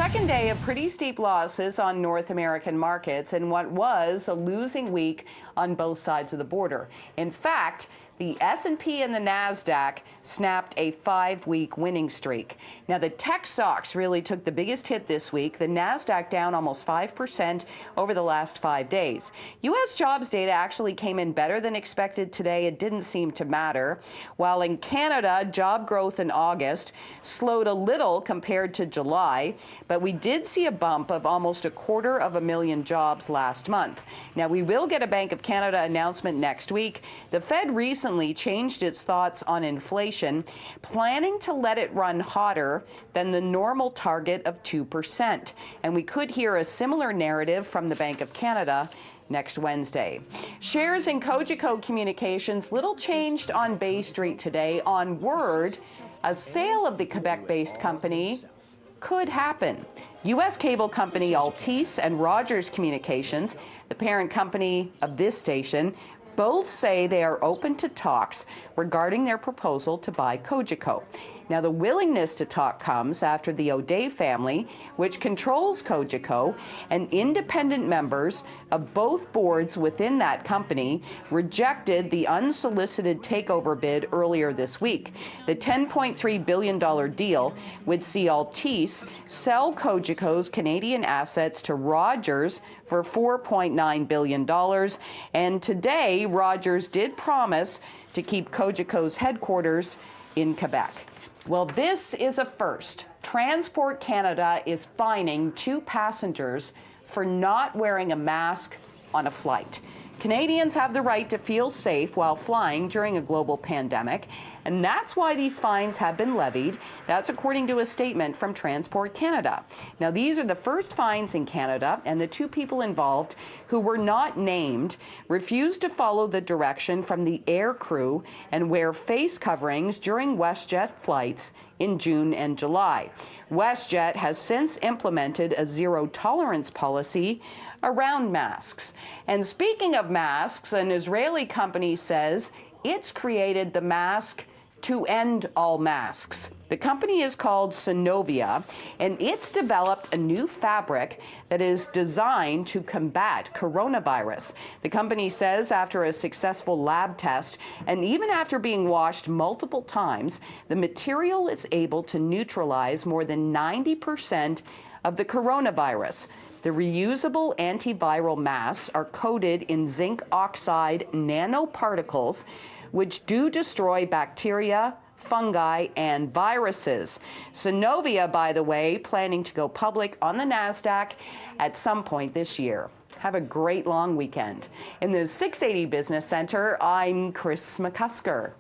second day of pretty steep losses on North American markets in what was a losing week on both sides of the border. In fact, the S&P and the NASDAQ snapped a 5-week winning streak. Now, the tech stocks really took the biggest hit this week. The NASDAQ down almost 5% over the last 5 days. U.S. jobs data actually came in better than expected today. It didn't seem to matter. While in Canada, job growth in August slowed a little compared to July, but we did see a bump of almost 250,000 jobs last month. Now, we will get a Bank of Canada announcement next week. The Fed recently changed its thoughts on inflation, planning to let it run hotter than the normal target of 2%. And we could hear a similar narrative from the Bank of Canada next Wednesday. Shares in Cogeco Communications, little changed on Bay Street today on word a sale of the Quebec-based company could happen. U.S. cable company Altice and Rogers Communications, the parent company of this station, both say they are open to talks regarding their proposal to buy Cogeco. Now, the willingness to talk comes after the O'Day family, which controls Cogeco, and independent members of both boards within that company rejected the unsolicited takeover bid earlier this week. The $10.3 billion deal would see Altice sell Cogeco's Canadian assets to Rogers for $4.9 billion. And today, Rogers did promise to keep Cogeco's headquarters in Quebec. Well, this is a first. Transport Canada is fining 2 passengers for not wearing a mask on a flight. Canadians have the right to feel safe while flying during a global pandemic, and that's why these fines have been levied. That's according to a statement from Transport Canada. Now, these are the first fines in Canada, and the 2 people involved, who were not named, refused to follow the direction from the air crew and wear face coverings during WestJet flights in June and July. WestJet has since implemented a zero-tolerance policy around masks. And speaking of masks, an Israeli company says it's created the mask to end all masks. The company is called Synovia, and it's developed a new fabric that is designed to combat coronavirus. The company says after a successful lab test, and even after being washed multiple times, the material is able to neutralize more than 90% of the coronavirus. The reusable antiviral masks are coated in zinc oxide nanoparticles, which do destroy bacteria, fungi, and viruses. Synovia, by the way, planning to go public on the NASDAQ at some point this year. Have a great long weekend. In the 680 Business Center, I'm Chris McCusker.